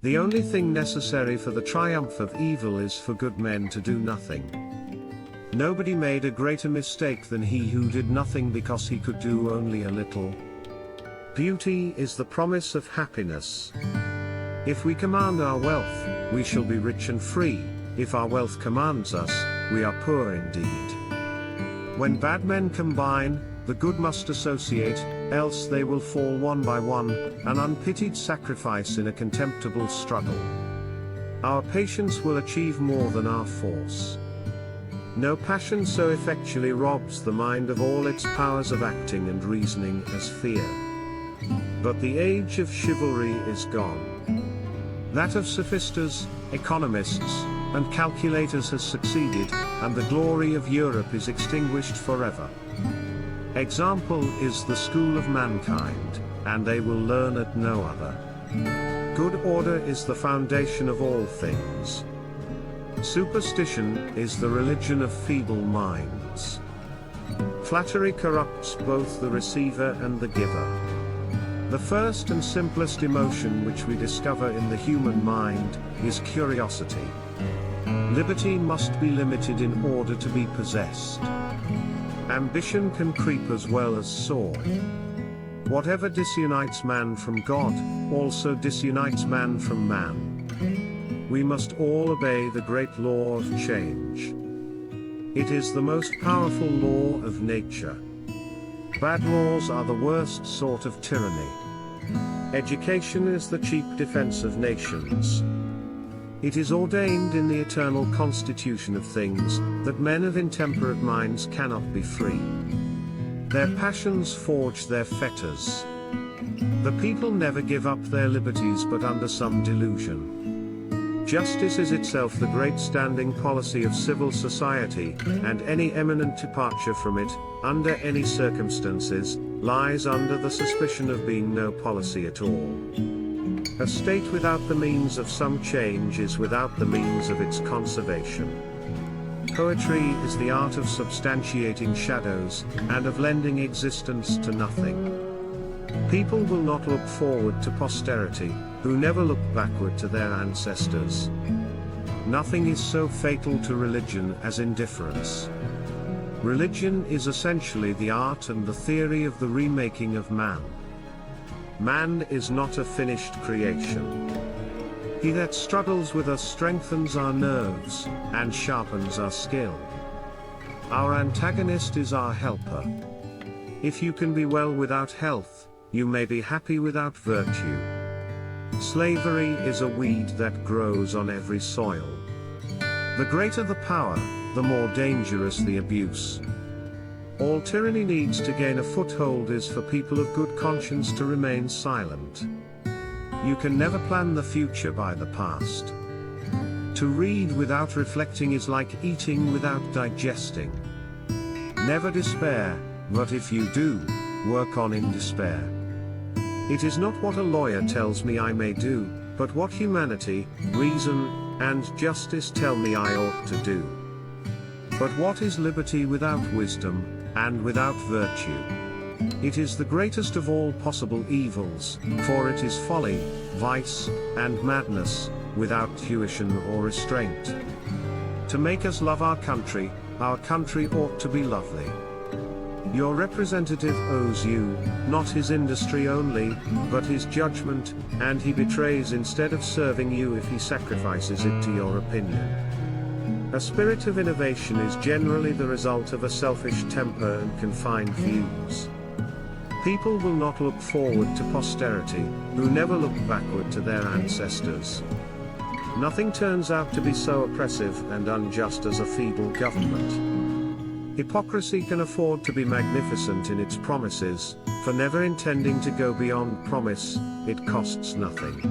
The only thing necessary for the triumph of evil is for good men to do nothing. Nobody made a greater mistake than he who did nothing because he could do only a little. Beauty is the promise of happiness. If we command our wealth, we shall be rich and free. If our wealth commands us, we are poor indeed. When bad men combine, the good must associate, else they will fall one by one, an unpitied sacrifice in a contemptible struggle. Our patience will achieve more than our force. No passion so effectually robs the mind of all its powers of acting and reasoning as fear. But the age of chivalry is gone. That of sophisters, economists, and calculators has succeeded, and the glory of Europe is extinguished forever. Example is the school of mankind, and they will learn at no other. Good order is the foundation of all things. Superstition is the religion of feeble minds. Flattery corrupts both the receiver and the giver. The first and simplest emotion which we discover in the human mind is curiosity. Liberty must be limited in order to be possessed. Ambition can creep as well as soar. Whatever disunites man from God, also disunites man from man. We must all obey the great law of change. It is the most powerful law of nature. Bad laws are the worst sort of tyranny. Education is the cheap defense of nations. It is ordained in the eternal constitution of things, that men of intemperate minds cannot be free. Their passions forge their fetters. The people never give up their liberties but under some delusion. Justice is itself the great standing policy of civil society, and any eminent departure from it, under any circumstances, lies under the suspicion of being no policy at all. A state without the means of some change is without the means of its conservation. Poetry is the art of substantiating shadows, and of lending existence to nothing. People will not look forward to posterity, who never look backward to their ancestors. Nothing is so fatal to religion as indifference. Religion is essentially the art and the theory of the remaking of man. Man is not a finished creation. He that struggles with us strengthens our nerves, and sharpens our skill. Our antagonist is our helper. If you can be well without health, you may be happy without virtue. Slavery is a weed that grows on every soil. The greater the power, the more dangerous the abuse. All tyranny needs to gain a foothold is for people of good conscience to remain silent. You can never plan the future by the past. To read without reflecting is like eating without digesting. Never despair, but if you do, work on in despair. It is not what a lawyer tells me I may do, but what humanity, reason, and justice tell me I ought to do. But what is liberty without wisdom, and without virtue? It is the greatest of all possible evils, for it is folly, vice, and madness, without tuition or restraint. To make us love our country ought to be lovely. Your representative owes you, not his industry only, but his judgment, and he betrays instead of serving you if he sacrifices it to your opinion. A spirit of innovation is generally the result of a selfish temper and confined views. People will not look forward to posterity, who never look backward to their ancestors. Nothing turns out to be so oppressive and unjust as a feeble government. Hypocrisy can afford to be magnificent in its promises, for never intending to go beyond promise, it costs nothing.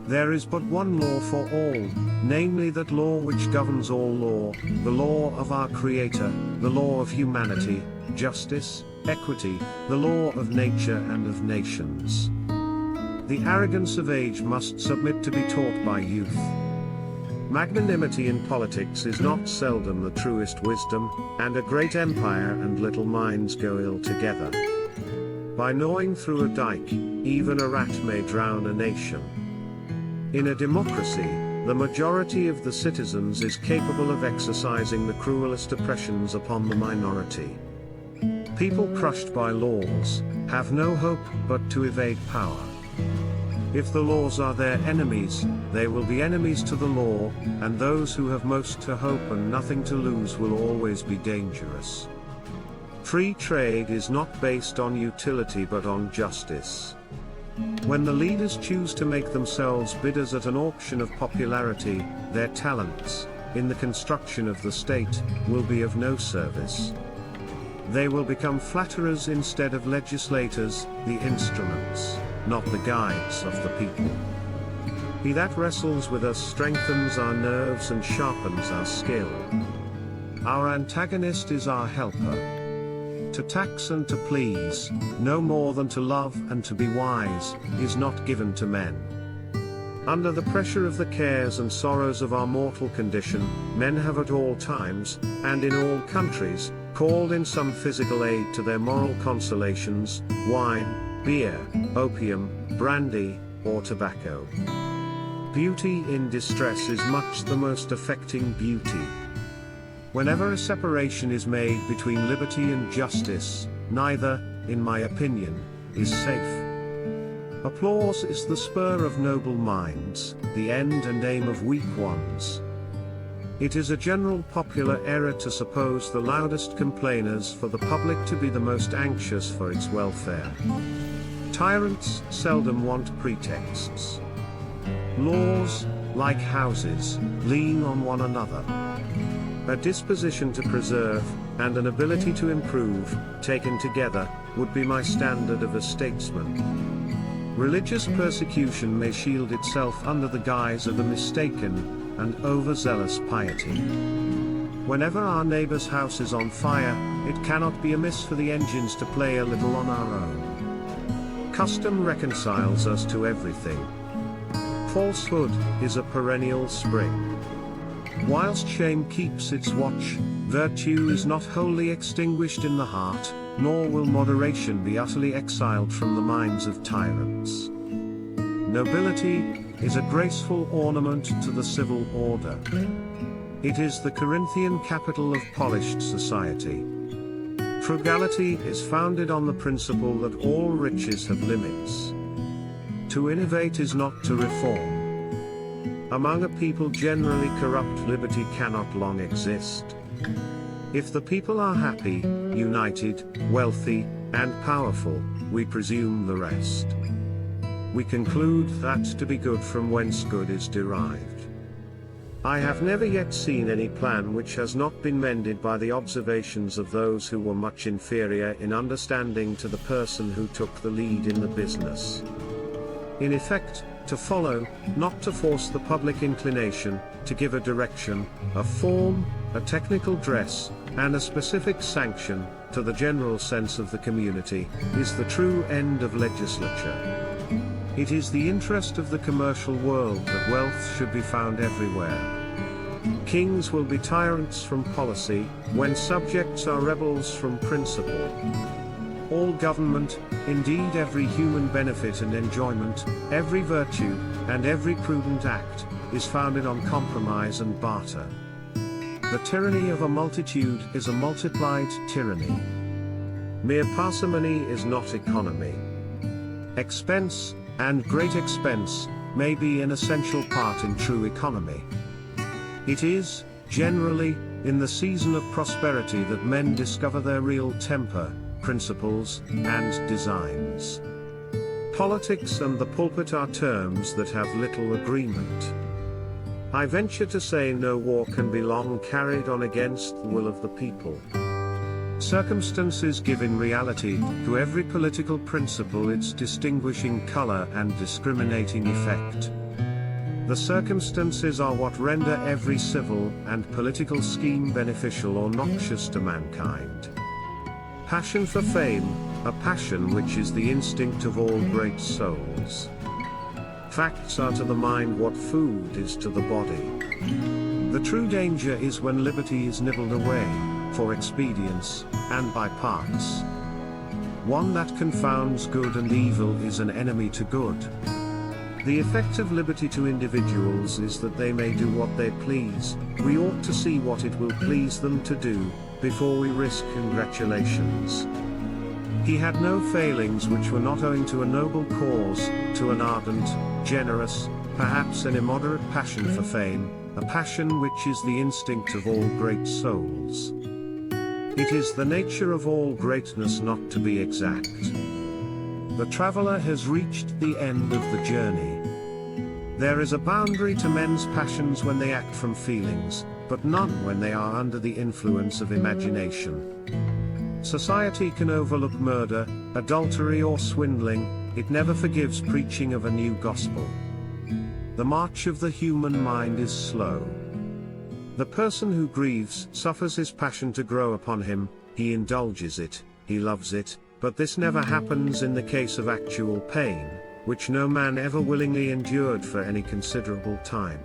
There is but one law for all, namely that law which governs all law, the law of our Creator, the law of humanity, justice, equity, the law of nature and of nations. The arrogance of age must submit to be taught by youth. Magnanimity in politics is not seldom the truest wisdom, and a great empire and little minds go ill together. By gnawing through a dike, even a rat may drown a nation. In a democracy, the majority of the citizens is capable of exercising the cruelest oppressions upon the minority. People crushed by laws have no hope but to evade power. If the laws are their enemies, they will be enemies to the law, and those who have most to hope and nothing to lose will always be dangerous. Free trade is not based on utility but on justice. When the leaders choose to make themselves bidders at an auction of popularity, their talents, in the construction of the state, will be of no service. They will become flatterers instead of legislators, the instruments, not the guides of the people. He that wrestles with us strengthens our nerves and sharpens our skill. Our antagonist is our helper. To tax and to please, no more than to love and to be wise, is not given to men. Under the pressure of the cares and sorrows of our mortal condition, men have at all times, and in all countries, called in some physical aid to their moral consolations, wine, beer, opium, brandy, or tobacco. Beauty in distress is much the most affecting beauty. Whenever a separation is made between liberty and justice, neither, in my opinion, is safe. Applause is the spur of noble minds, the end and aim of weak ones. It is a general popular error to suppose the loudest complainers for the public to be the most anxious for its welfare. Tyrants seldom want pretexts. Laws, like houses, lean on one another. A disposition to preserve, and an ability to improve, taken together, would be my standard of a statesman. Religious persecution may shield itself under the guise of a mistaken and overzealous piety. Whenever our neighbor's house is on fire, it cannot be amiss for the engines to play a little on our own. Custom reconciles us to everything. Falsehood is a perennial spring. Whilst shame keeps its watch, virtue is not wholly extinguished in the heart, nor will moderation be utterly exiled from the minds of tyrants. Nobility is a graceful ornament to the civil order. It is the Corinthian capital of polished society. Frugality is founded on the principle that all riches have limits. To innovate is not to reform. Among a people generally corrupt, liberty cannot long exist. If the people are happy, united, wealthy, and powerful, we presume the rest. We conclude that to be good from whence good is derived. I have never yet seen any plan which has not been mended by the observations of those who were much inferior in understanding to the person who took the lead in the business. In effect, to follow, not to force the public inclination, to give a direction, a form, a technical dress, and a specific sanction, to the general sense of the community, is the true end of legislature. It is the interest of the commercial world that wealth should be found everywhere. Kings will be tyrants from policy, when subjects are rebels from principle. All government, indeed every human benefit and enjoyment, every virtue, and every prudent act, is founded on compromise and barter. The tyranny of a multitude is a multiplied tyranny. Mere parsimony is not economy. Expense, and great expense, may be an essential part in true economy. It is, generally, in the season of prosperity that men discover their real temper, principles, and designs. Politics and the pulpit are terms that have little agreement. I venture to say no war can be long carried on against the will of the people. Circumstances give in reality to every political principle its distinguishing color and discriminating effect. The circumstances are what render every civil and political scheme beneficial or noxious to mankind. Passion for fame, a passion which is the instinct of all great souls. Facts are to the mind what food is to the body. The true danger is when liberty is nibbled away, for expedience, and by parts. One that confounds good and evil is an enemy to good. The effect of liberty to individuals is that they may do what they please. We ought to see what it will please them to do, before we risk congratulations. He had no failings which were not owing to a noble cause, to an ardent, generous, perhaps an immoderate passion for fame, a passion which is the instinct of all great souls. It is the nature of all greatness not to be exact. The traveler has reached the end of the journey. There is a boundary to men's passions when they act from feelings, but none when they are under the influence of imagination. Society can overlook murder, adultery or swindling, it never forgives preaching of a new gospel. The march of the human mind is slow. The person who grieves suffers his passion to grow upon him, he indulges it, he loves it, but this never happens in the case of actual pain, which no man ever willingly endured for any considerable time.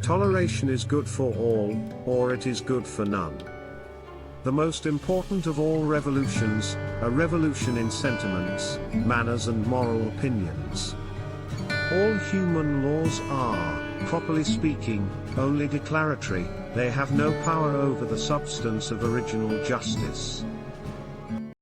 Toleration is good for all, or it is good for none. The most important of all revolutions, a revolution in sentiments, manners and moral opinions. All human laws are, properly speaking, only declaratory, they have no power over the substance of original justice.